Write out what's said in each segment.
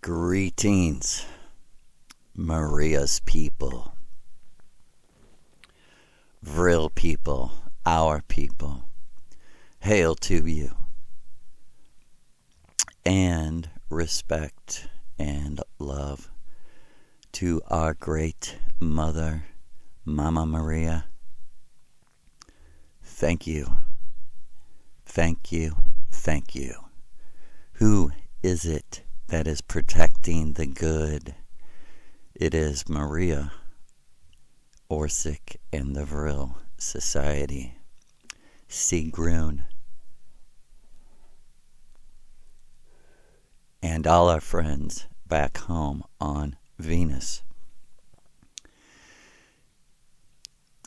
Greetings, Maria's people, Vril people, our people. Hail to you, and respect and love to our great mother, Mama Maria. Thank you, thank you, thank you. Who is it that is protecting the good? It is Maria, Orsic, and the Vril Society. Sigrun, and all our friends back home on Venus.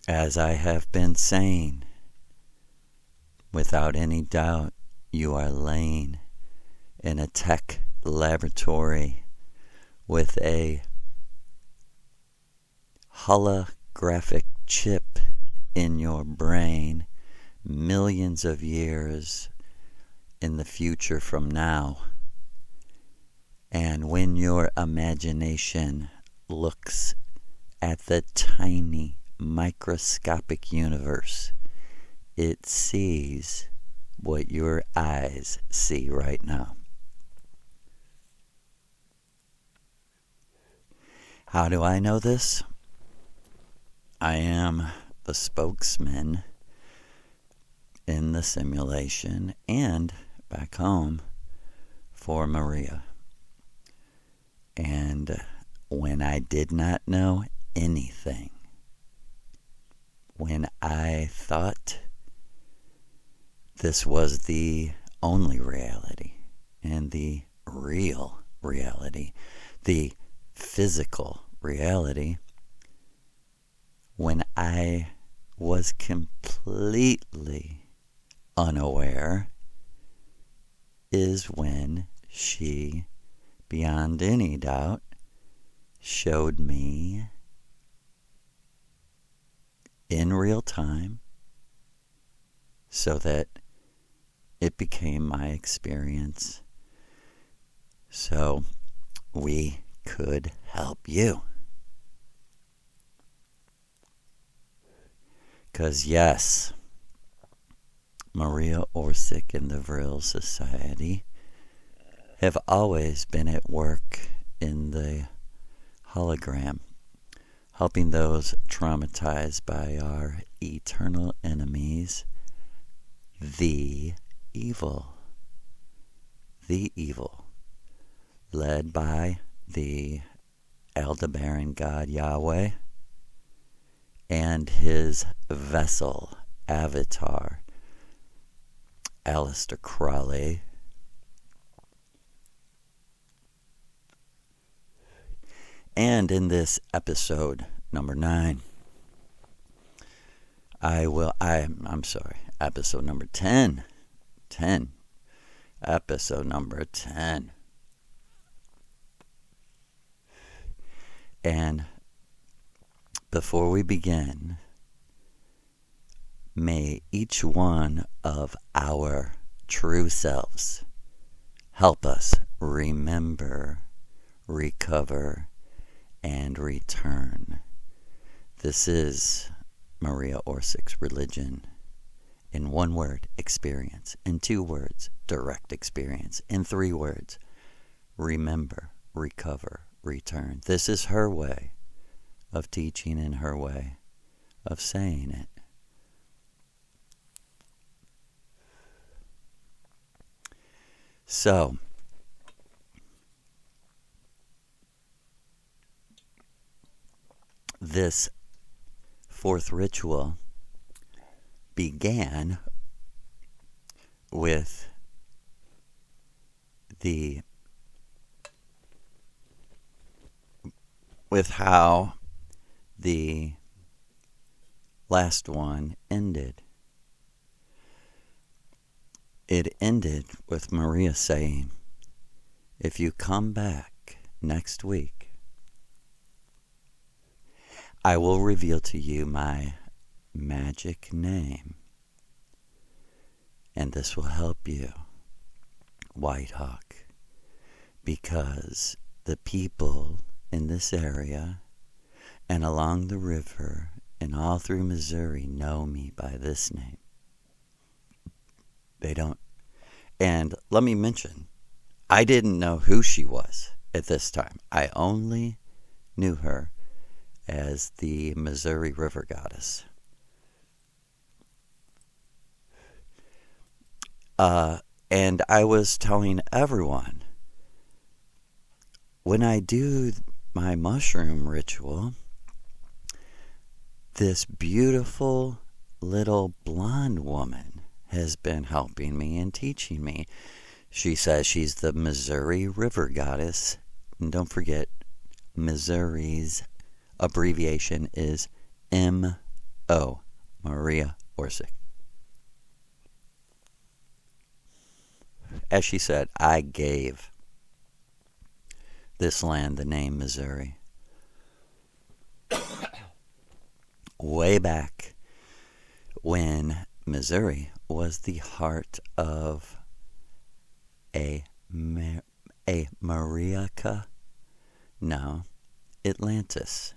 As I have been saying, without any doubt, you are laying in a tech laboratory with a holographic chip in your brain millions of years in the future from now. And when your imagination looks at the tiny microscopic universe, it sees what your eyes see right now. How do I know this? I am the spokesman in the simulation and back home for Maria. And when I did not know anything, when I thought this was the only reality and the real reality, the physical reality, when I was completely unaware, is when she, beyond any doubt, showed me in real time so that it became my experience, so we could help you. Because yes, Maria Orsic and the Vril Society have always been at work in the hologram, helping those traumatized by our eternal enemies, the evil, led by the Aldebaran God Yahweh and his vessel, avatar, Aleister Crowley. And in this episode number 9, episode number 10. Episode number 10. And before we begin, may each one of our true selves help us remember, recover, and return. This is Maria Orsic's religion. In 1 word, experience. In 2 words, direct experience. In 3 words, remember, recover, return. This is her way of teaching and her way of saying it. So, this 4th ritual began with how the last one ended. It ended with Maria saying, if you come back next week, I will reveal to you my magic name, and this will help you, Whitehawk, because the people in this area and along the river and all through Missouri know me by this name. They don't. And let me mention, I didn't know who she was at this time. I only knew her as the Missouri River Goddess. And I was telling everyone, when I do my mushroom ritual, this beautiful little blonde woman has been helping me and teaching me. She says she's the Missouri River Goddess. And don't forget, Missouri's abbreviation is M.O., Maria Orsic. As she said, I gave this land the name Missouri. Way back when Missouri was the heart of Mariaca? No, Atlantis.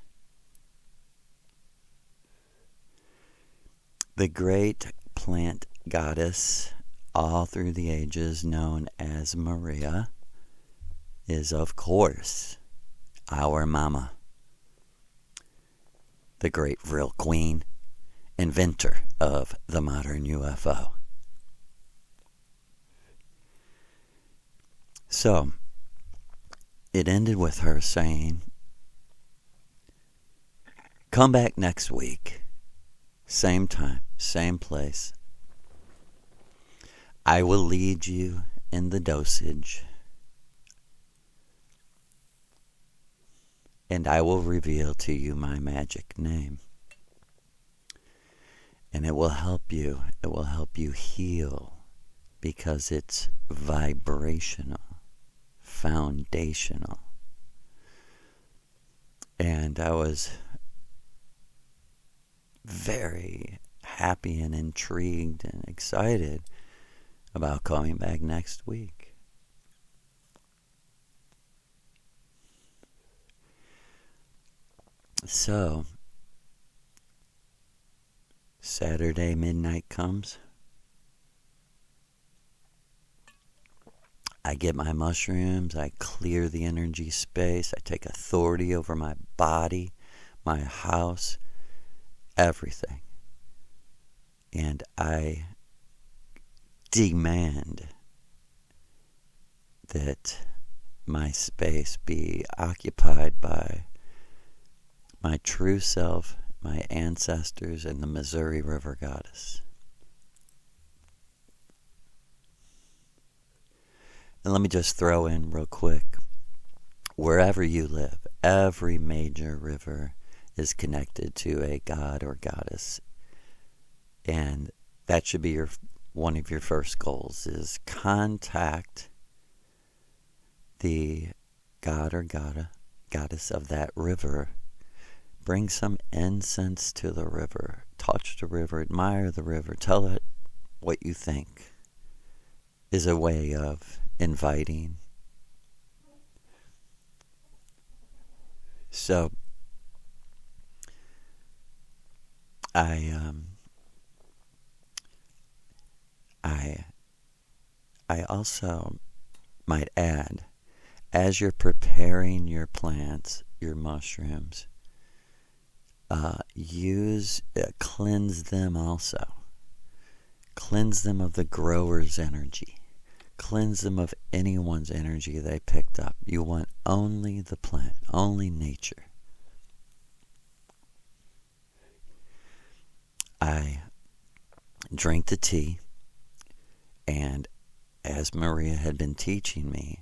The great plant goddess, all through the ages known as Maria, is of course our mama, the great real queen, inventor of the modern UFO. So, it ended with her saying, come back next week, same time, same place. I will lead you in the dosage, and I will reveal to you my magic name. And it will help you heal, because it's vibrational, foundational. And I was very happy and intrigued and excited about coming back next week. So, Saturday midnight comes. I get my mushrooms, I clear the energy space, I take authority over my body, my house, everything. And I demand that my space be occupied by my true self, my ancestors, and the Missouri River Goddess. And let me just throw in real quick, wherever you live, every major river is connected to a god or goddess. And that should be one of your first goals, is contact the god or goddess of that river. Bring some incense to the river. Touch the river. Admire the river. Tell it what you think is a way of inviting. So, I also might add, as you're preparing your plants, your mushrooms, cleanse them also. Cleanse them of the grower's energy. Cleanse them of anyone's energy they picked up. You want only the plant, only nature. I drink the tea, and as Maria had been teaching me,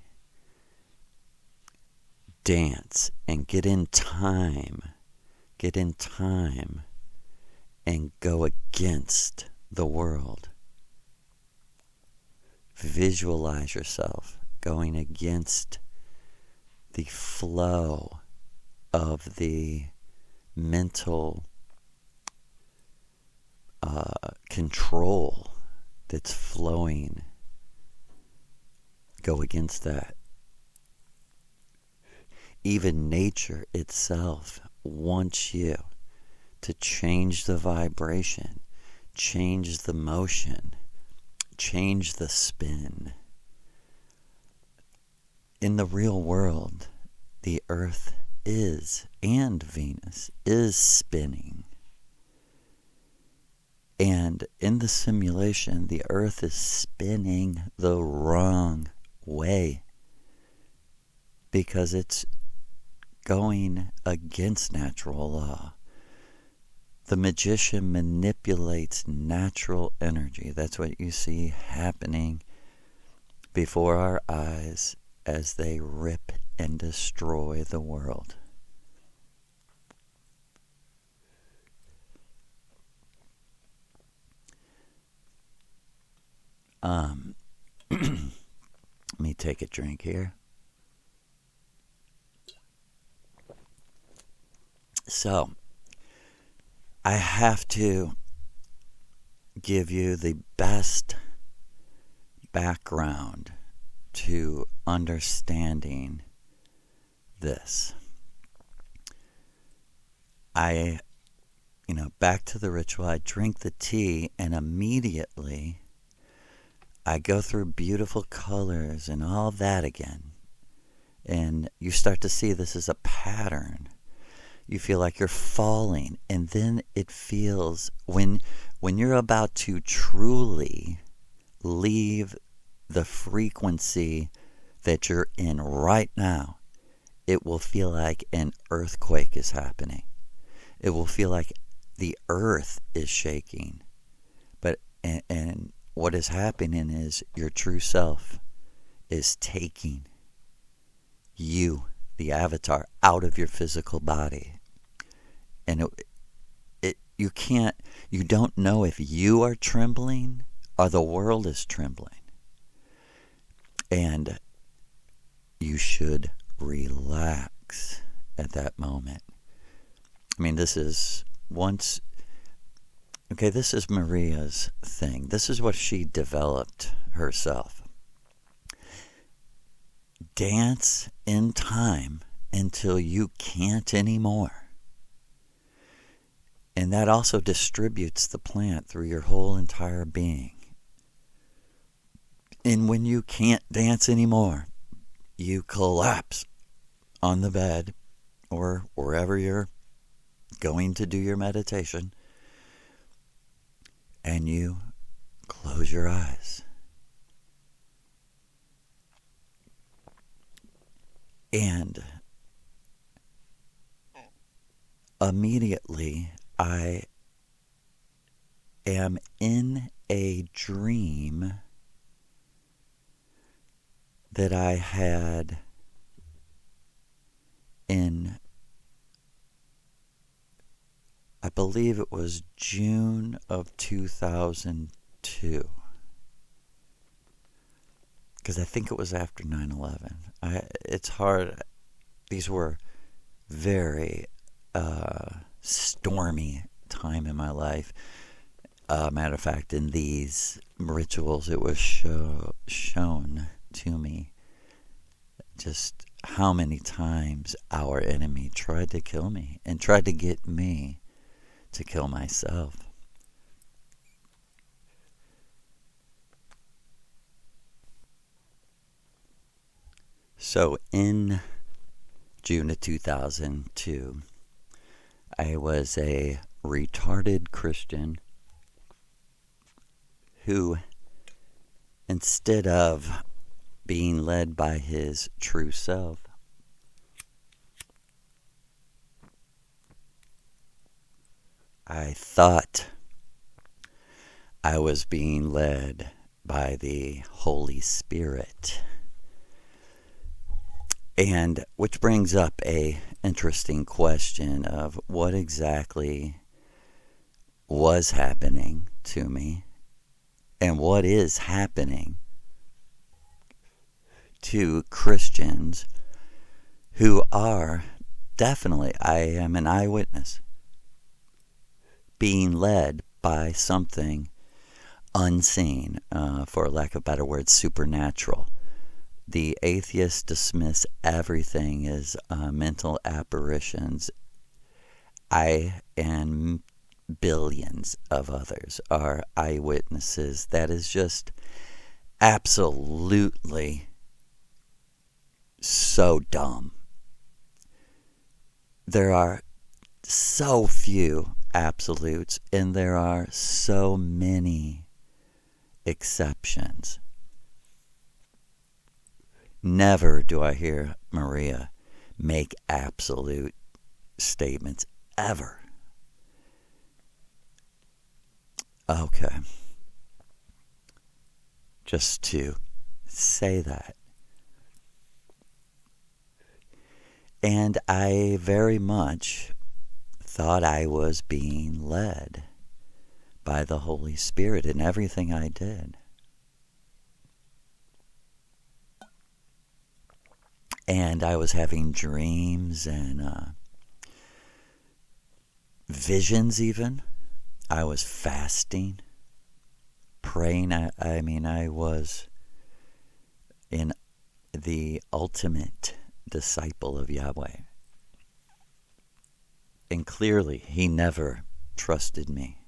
dance and get in time and go against the world. Visualize yourself going against the flow of the mental control that's flowing. Go against that. even nature itself wants you to change the vibration, change the motion, change the spin. In the real world, the Earth is, and Venus is spinning. And in the simulation, the Earth is spinning the wrong way because it's going against natural law. The magician manipulates natural energy. That's what you see happening before our eyes as they rip and destroy the world. Let me take a drink here. So, I have to give you the best background to understanding this. Back to the ritual, I drink the tea and immediately I go through beautiful colors and all that again. And you start to see this is a pattern. You feel like you're falling, and then it feels when you're about to truly leave the frequency that you're in right now, it will feel like an earthquake is happening. It will feel like the earth is shaking. And what is happening is your true self is taking you, the avatar, out of your physical body. And you don't know if you are trembling or the world is trembling. And you should relax at that moment. I mean, this is Maria's thing. This is what she developed herself. Dance in time until you can't anymore. And that also distributes the plant through your whole entire being. And when you can't dance anymore, you collapse on the bed or wherever you're going to do your meditation, and you close your eyes. And immediately I am in a dream that I had in, I believe it was June of 2002. Because I think it was after 9/11. It's hard. These were very stormy time in my life. Matter of fact, in these rituals, it was shown to me just how many times our enemy tried to kill me and tried to get me to kill myself. So in June of 2002, I was a retarded Christian who, instead of being led by his true self, I thought I was being led by the Holy Spirit. And which brings up a interesting question of what exactly was happening to me and what is happening to Christians who are definitely, I am an eyewitness, being led by something unseen, for lack of better words, supernatural. the atheists dismiss everything as mental apparitions. I and billions of others are eyewitnesses. That is just absolutely so dumb. There are so few absolutes, and there are so many exceptions. Never do I hear Maria make absolute statements, ever. Okay. Just to say that. And I very much thought I was being led by the Holy Spirit in everything I did. And I was having dreams and visions even. I was fasting, praying. I was in the ultimate disciple of Yahweh. And clearly, he never trusted me.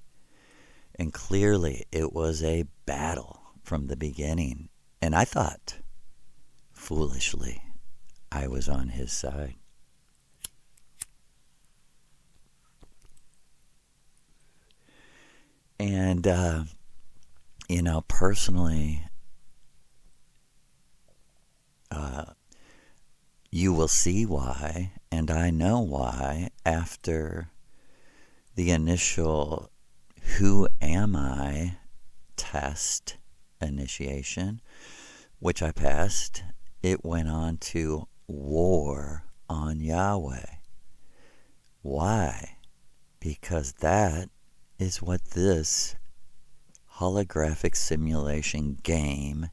And clearly, it was a battle from the beginning. And I thought, foolishly, I was on his side. And, personally, you will see why, and I know why, after the initial "Who am I?" test initiation, which I passed. It went on to war on Yahweh. Why? Because that is what this holographic simulation game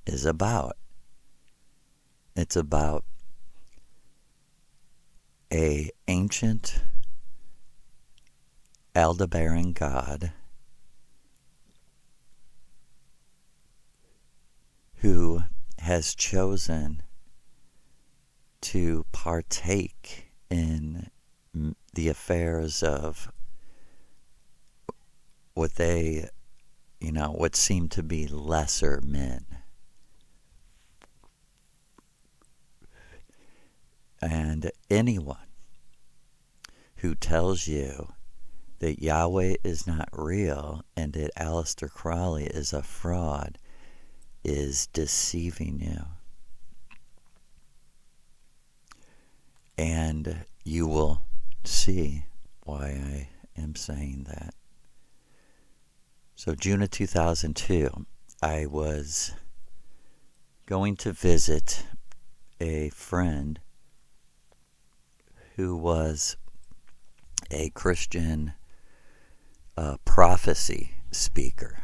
is about. It's about a ancient Aldebaran God who has chosen to partake in the affairs of what they, what seem to be lesser men. And anyone who tells you that Yahweh is not real and that Aleister Crowley is a fraud is deceiving you. And you will see why I am saying that. So June of 2002, I was going to visit a friend who was a Christian prophecy speaker,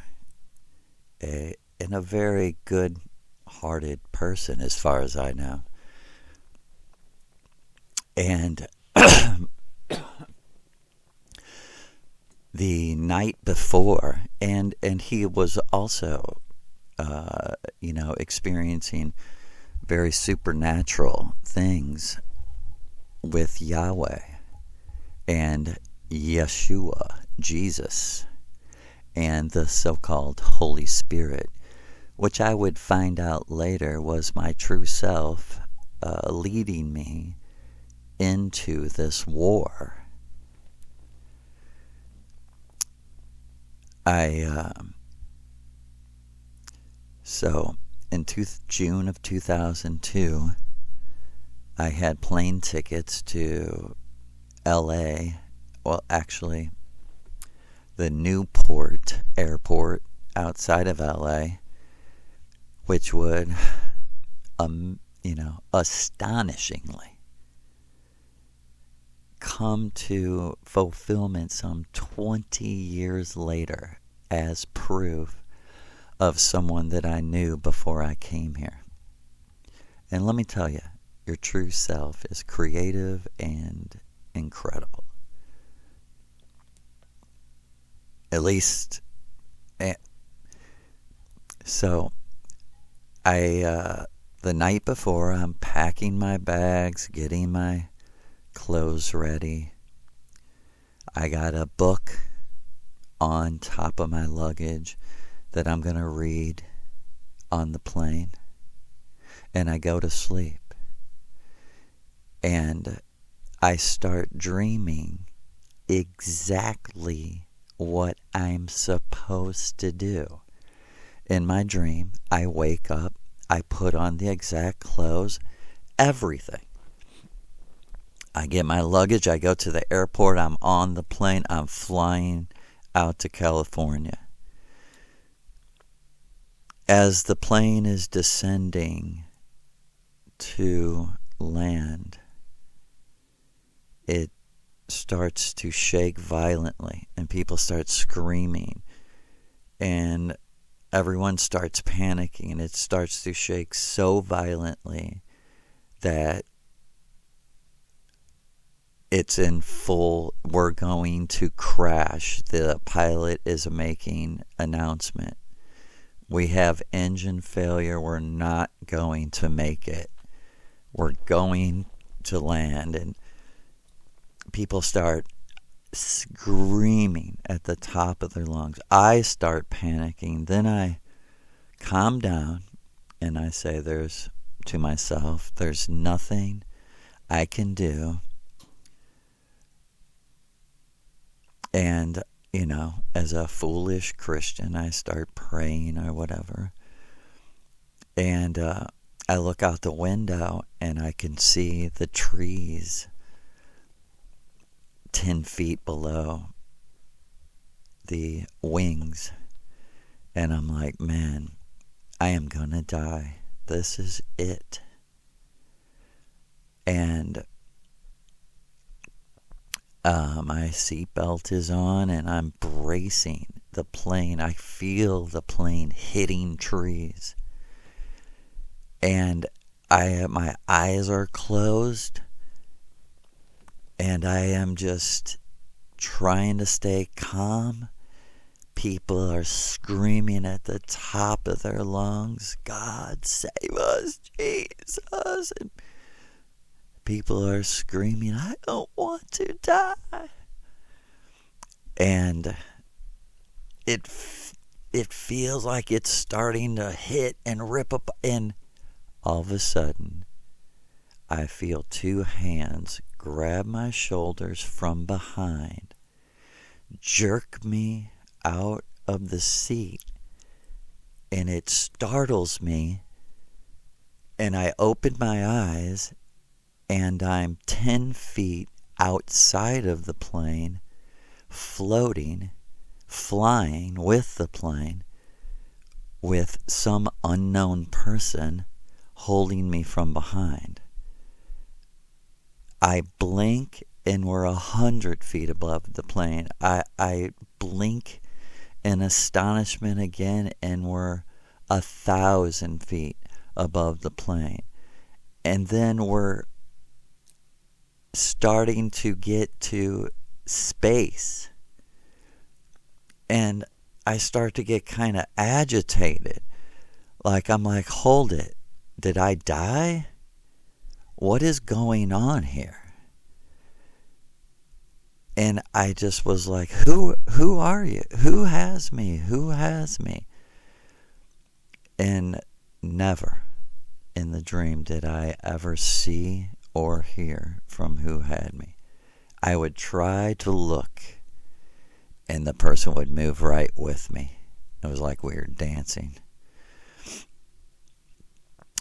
and a very good-hearted person as far as I know. And the night before, and he was also, experiencing very supernatural things with Yahweh and Yeshua, Jesus, and the so-called Holy Spirit, which I would find out later was my true self leading me into this war. So in June of 2002, I had plane tickets to LA. Well, actually, the Newport airport outside of LA, which would, astonishingly come to fulfillment some 20 years later as proof of someone that I knew before I came here. And let me tell you, your true self is creative and incredible. At least, so I the night before, I'm packing my bags, getting my clothes ready. I got a book on top of my luggage that I'm going to read on the plane. And I go to sleep. And I start dreaming exactly what I'm supposed to do. In my dream, I wake up, I put on the exact clothes, everything. I get my luggage, I go to the airport, I'm on the plane, I'm flying out to California. As the plane is descending to land, it starts to shake violently and people start screaming and everyone starts panicking and it starts to shake so violently that it's in full, we're going to crash. The pilot is making announcement. We have engine failure. We're not going to make it. We're going to land. And people start screaming at the top of their lungs. I start panicking. Then I calm down and I say to myself, there's nothing I can do. And, as a foolish Christian, I start praying or whatever. And I look out the window and I can see the trees 10 feet below the wings. And I'm like, man, I am gonna die. This is it. And my seatbelt is on and I'm bracing the plane. I feel the plane hitting trees. And my eyes are closed. And I am just trying to stay calm. People are screaming at the top of their lungs, God save us, Jesus. And people are screaming, I don't want to die. And it feels like it's starting to hit and rip up. And all of a sudden, I feel two hands grab my shoulders from behind, jerk me out of the seat. And it startles me. And I open my eyes. And I'm 10 feet outside of the plane, floating, flying with the plane, with some unknown person holding me from behind. I blink and we're 100 feet above the plane. I blink in astonishment again and we're 1,000 feet above the plane. And then we're starting to get to space. And I start to get kind of agitated. I'm like, hold it. Did I die? What is going on here? And I just was like, who are you? Who has me? Who has me? And never in the dream did I ever see or hear from who had me. I would try to look and the person would move right with me. It was like we were dancing.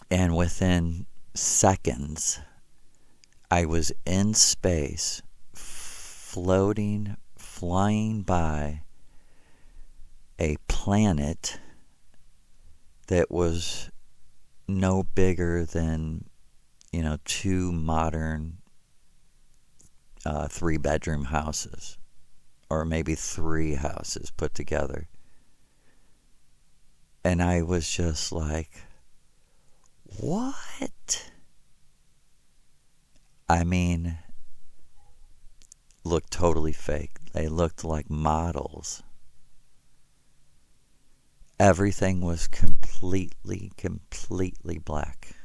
And within seconds, I was in space, floating, flying by a planet that was no bigger than, 2 modern 3-bedroom houses, or maybe 3 houses put together. And I was just like, what? I mean, looked totally fake. They looked like models. Everything was completely black.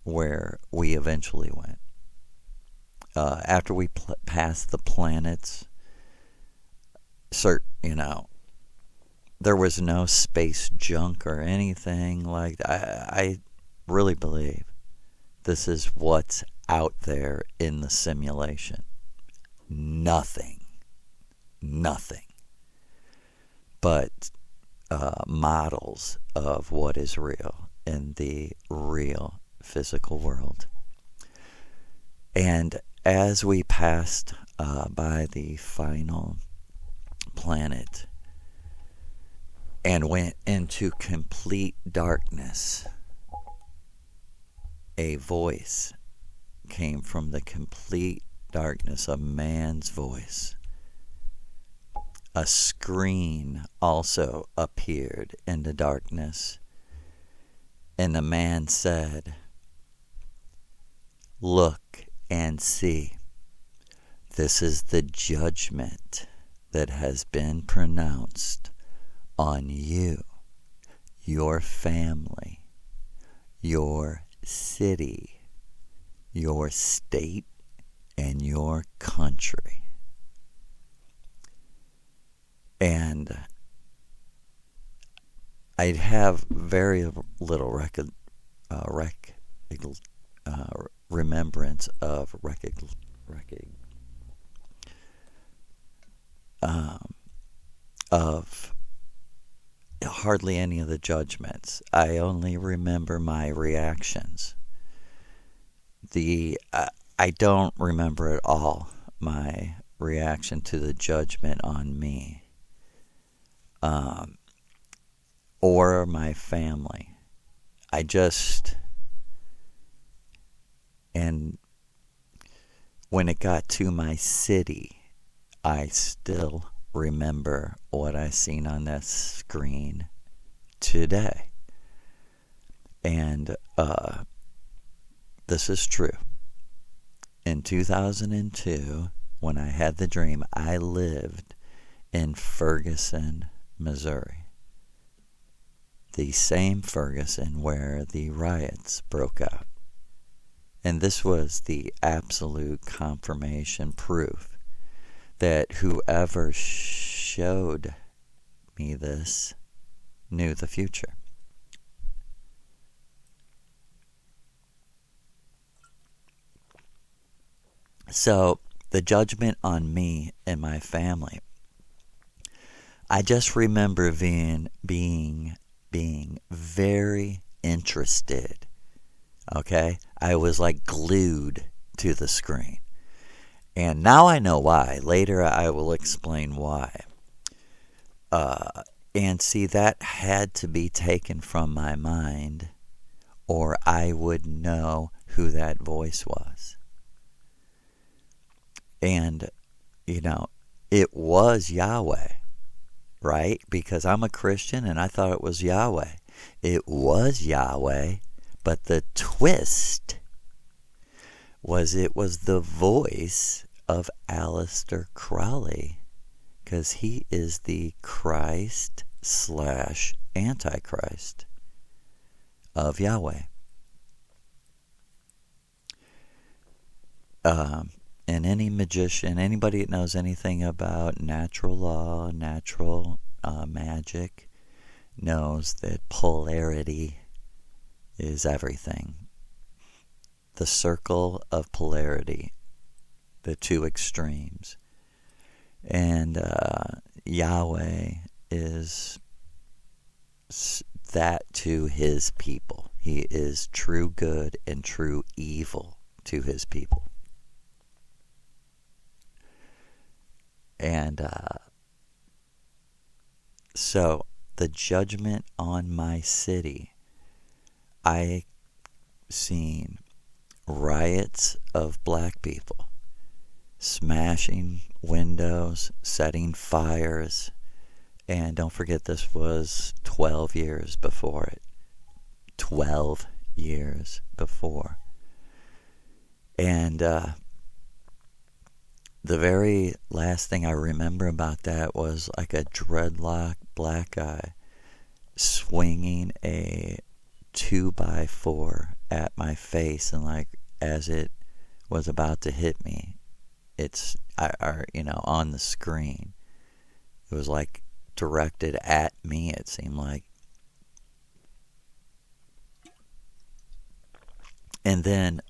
where we eventually went. After we passed the planets, there was no space junk or anything like that. I really believe this is what's out there in the simulation. Nothing but models of what is real in the real physical world. And as we passed by the final planet and went into complete darkness, a voice came from the complete darkness, a man's voice. A screen also appeared in the darkness, and the man said, "Look and see. This is the judgment that has been pronounced on you, your family, your city, your state, and your country." And I'd have very little remembrance of of hardly any of the judgments. I only remember my reactions. I don't remember at all my reaction to the judgment on me, or my family. And when it got to my city, I still remember what I seen on that screen today. And this is true. In 2002, when I had the dream, I lived in Ferguson, Missouri. The same Ferguson where the riots broke out. And this was the absolute confirmation proof that whoever showed me this knew the future. So, the judgment on me and my family, I just remember being very interested. Okay? I was like glued to the screen. And now I know why. Later I will explain why. And see, that had to be taken from my mind, or I would know who that voice was. And, it was Yahweh, right? Because I'm a Christian and I thought it was Yahweh. It was Yahweh, but the twist was it was the voice of Aleister Crowley, because he is the Christ / Antichrist of Yahweh. And any magician, anybody that knows anything about natural law, natural magic, knows that polarity is everything. The circle of polarity, the two extremes. And Yahweh is that to his people. He is true good and true evil to his people. And so the judgment on my city, I seen riots of black people smashing windows, setting fires, and don't forget this was 12 years before it. 12 years before. And the very last thing I remember about that was like a dreadlock black guy swinging a 2x4 at my face, and like as it was about to hit me, on the screen, it was like directed at me, it seemed like. And then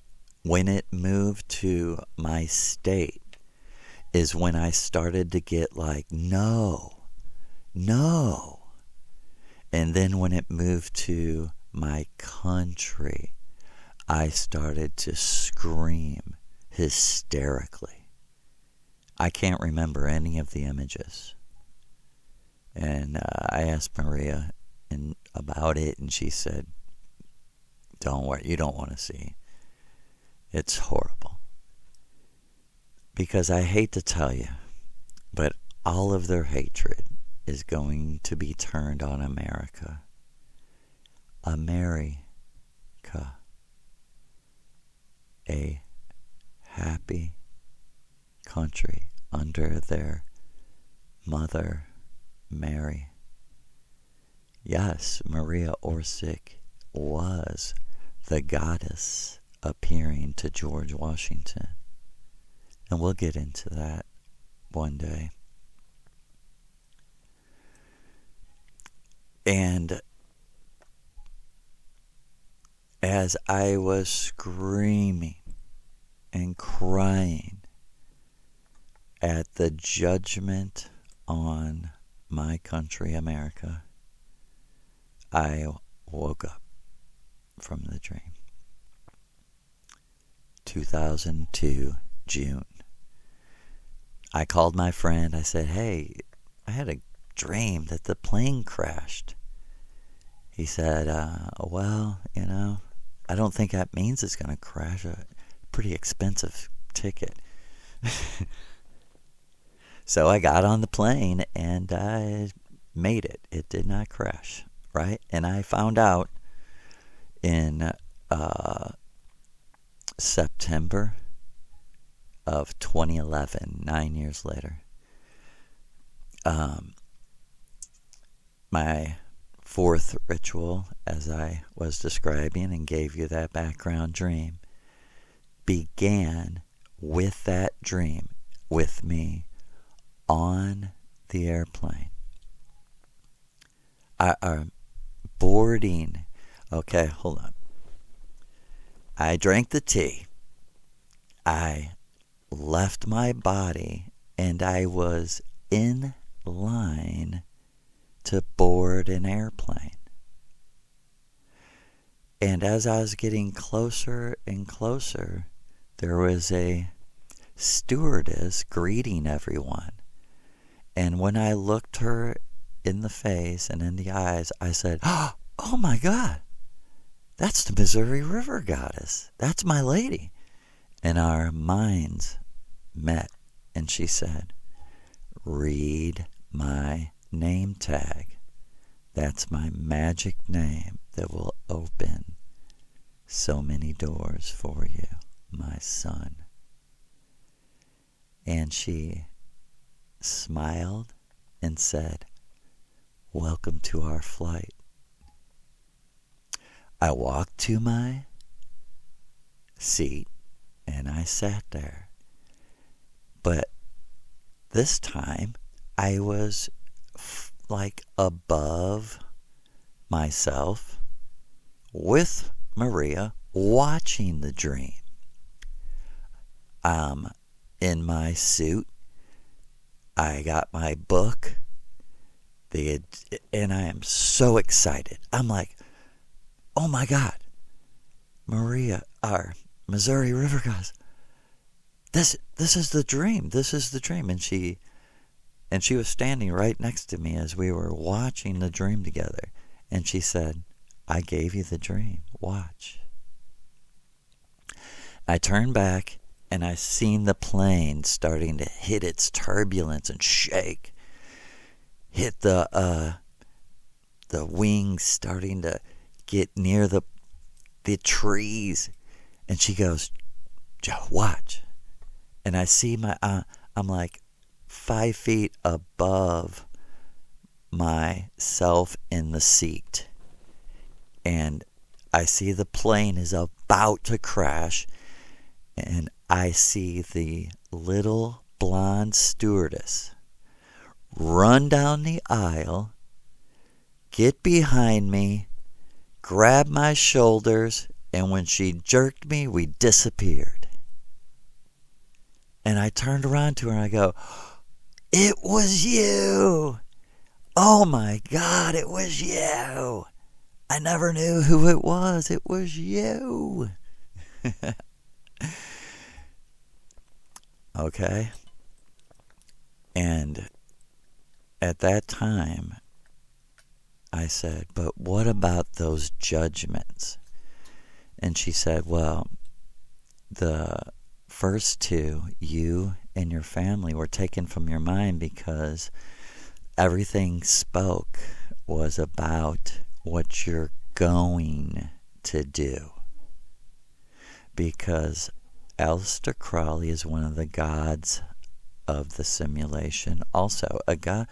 when it moved to my state is when I started to get like, no. And then when it moved to my country, I started to scream hysterically. I can't remember any of the images. And I asked Maria about it, and she said, don't worry, you don't want to see. It's horrible. Because I hate to tell you, but all of their hatred is going to be turned on America. America. A happy country under their mother, Mary. Yes, Maria Orsic was the goddess appearing to George Washington. And we'll get into that one day. And as I was screaming and crying at the judgment on my country, America, I woke up from the dream. 2002, June. I called my friend. I said, hey, I had a dream that the plane crashed. He said, well, I don't think that means it's going to crash. A pretty expensive ticket. So I got on the plane and I made it. It did not crash, right? And I found out in September of 2011, 9 years later. My fourth ritual, as I was describing and gave you that background dream, began with that dream with me on the airplane. Boarding. Okay, hold on. I drank the tea. I left my body and I was in line to board an airplane. And as I was getting closer and closer, there was a stewardess greeting everyone. And when I looked her in the face and in the eyes, I said, oh my God, that's the Missouri River Goddess. That's my lady. And our minds met, and she said, read my name tag. That's my magic name that will open so many doors for you, my son. And she smiled and said, welcome to our flight. I walked to my seat and I sat there. But this time I was like above myself with Maria watching the dream. In my suit. I got my book. And I am so excited. I'm like, oh my God, Maria, our Missouri River Goddess. This is the dream. This is the dream. And she was standing right next to me as we were watching the dream together. And she said, I gave you the dream. Watch. I turned back and I seen the plane starting to hit its turbulence and shake. Hit the wings starting to get near the trees. And she goes, Joe, watch. And I see I'm like 5 feet above myself in the seat. And I see the plane is about to crash, and I see the little blonde stewardess run down the aisle, get behind me, grab my shoulders, and when she jerked me, we disappeared. And I turned around to her and I go, "It was you! Oh my God, it was you! I never knew who it was. It was you." Okay? And at that time, I said, "But what about those judgments?" And she said, "Well, the first two, you and your family, were taken from your mind because everything spoke was about what you're going to do." Because Aleister Crowley is one of the gods of the simulation. Also, a god,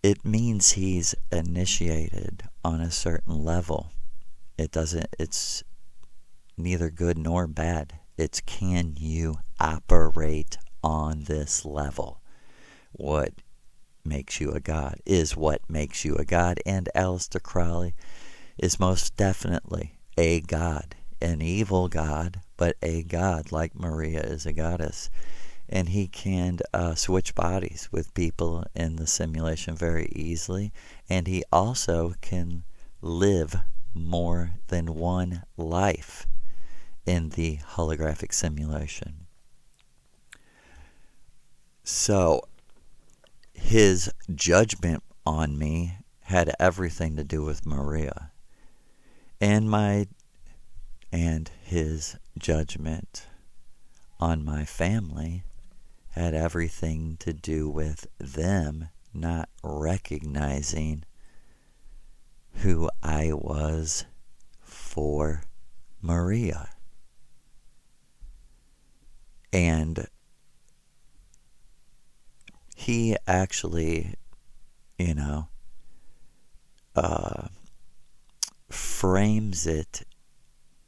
it means he's initiated on a certain level. It's neither good nor bad. It's, can you operate on this level? What makes you a god is what makes you a god. And Aleister Crowley is most definitely a god. An evil god, but a god, like Maria is a goddess. And he can switch bodies with people in the simulation very easily. And he also can live more than one life in the holographic simulation. So his judgment on me had everything to do with Maria. And his judgment on my family had everything to do with them not recognizing who I was for Maria. And he actually, frames it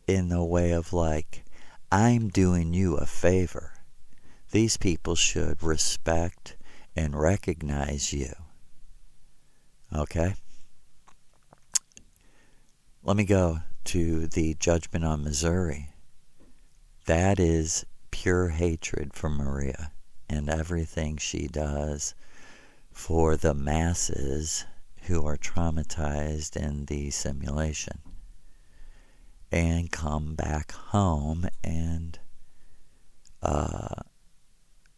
in the way of like, I'm doing you a favor. These people should respect and recognize you. Okay? Let me go to the judgment on Missouri. That is pure hatred for Maria and everything she does for the masses who are traumatized in the simulation and come back home and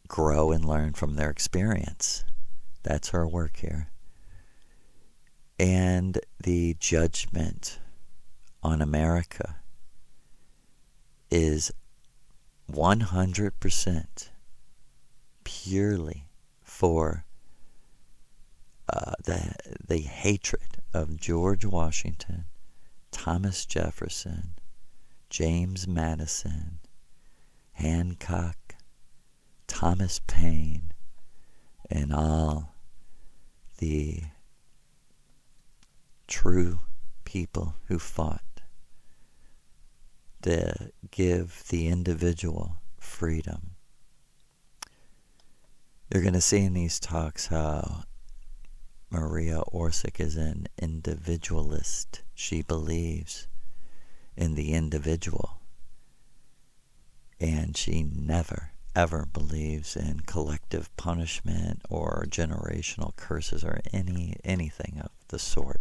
grow and learn from their experience. That's her work here. And the judgment on America is 100% purely for the hatred of George Washington, Thomas Jefferson, James Madison, Hancock, Thomas Paine, and all the true people who fought to give the individual freedom. You're going to see in these talks how Maria Orsic is an individualist. She believes in the individual. And she never, ever believes in collective punishment or generational curses or anything of the sort.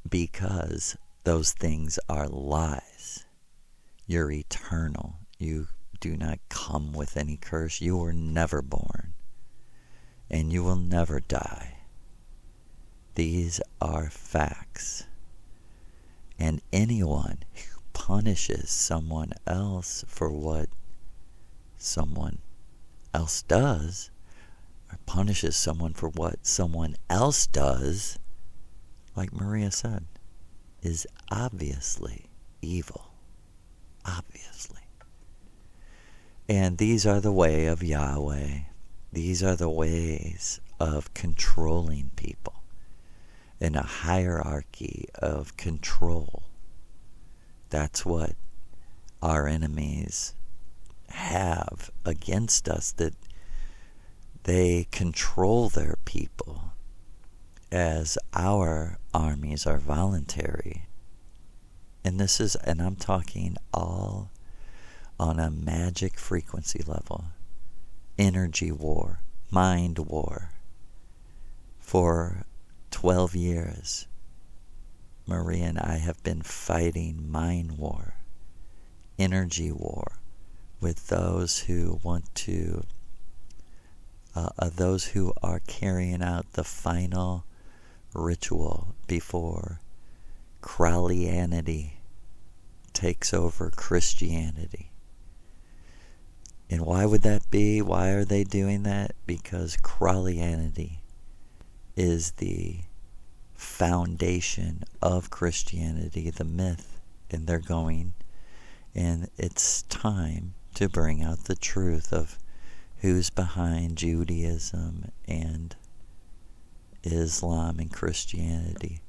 Because those things are lies. You're eternal. You do not come with any curse. You were never born. And you will never die. These are facts. And anyone who punishes someone else for what someone else does, or punishes someone for what someone else does, like Maria said, is obviously evil. Obviously. And these are the way of Yahweh. These are the ways of controlling people. in a hierarchy of control. That's what our enemies have against us, that they control their people, as our armies are voluntary. And I'm talking all on a magic frequency level. Energy war, mind war. For 12 years, Maria and I have been fighting mind war, energy war, with those who want to, those who are carrying out the final ritual before Crowleyanity takes over Christianity. And why would that be? Why are they doing that? Because Crowleyanity is the foundation of Christianity, the myth, and they're going, and it's time to bring out the truth of who's behind Judaism and Islam and Christianity.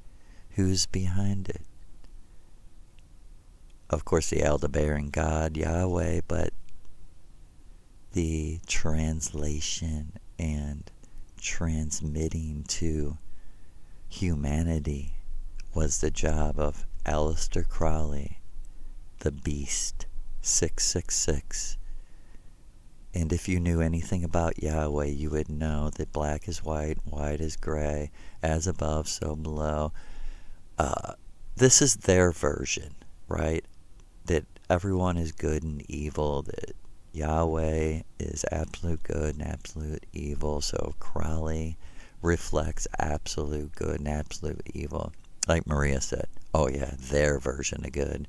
Who's behind it? Of course, the elder-bearing God, Yahweh, but the translation and transmitting to humanity was the job of Aleister Crowley, the Beast 666. And if you knew anything about Yahweh, you would know that black is white, white is gray, as above, so below. This is their version, right? That everyone is good and evil, that Yahweh is absolute good and absolute evil. So Crowley reflects absolute good and absolute evil. Like Maria said, oh yeah, their version of good.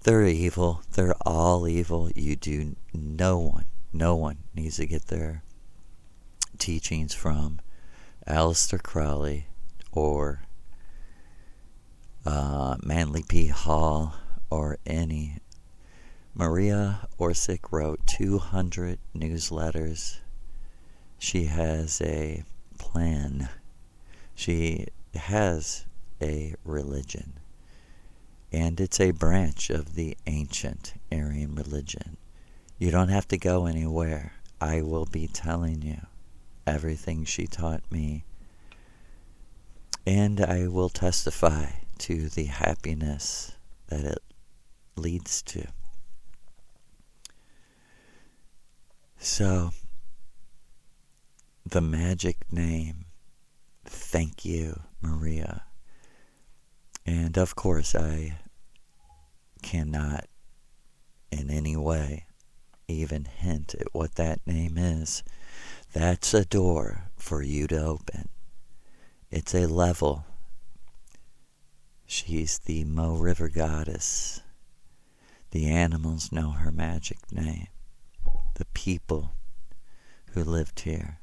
They're evil. They're all evil. No one needs to get their teachings from Aleister Crowley or Manly P. Hall or any. Maria Orsic wrote 200 newsletters. She has a plan. She has a religion. And it's a branch of the ancient Aryan religion. You don't have to go anywhere. I will be telling you everything she taught me. And I will testify to the happiness that it leads to. So, the magic name, thank you, Maria. And of course, I cannot in any way even hint at what that name is. That's a door for you to open. It's a level. She's the Mo River goddess. The animals know her magic name. The people who lived here,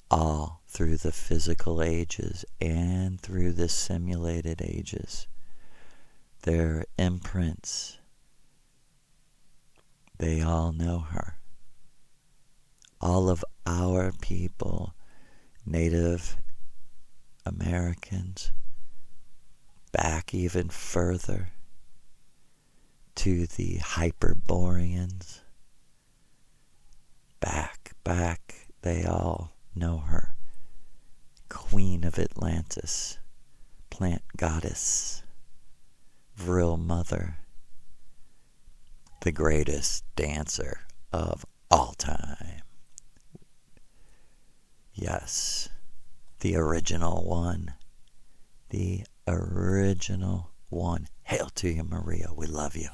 all through the physical ages and through the simulated ages, their imprints, they all know her. All of our people, Native Americans, back even further to the Hyperboreans, back, they all know her. Queen of Atlantis, plant goddess, Vril mother, the greatest dancer of all time. Yes, the original one. The original one. Hail to you, Maria. We love you.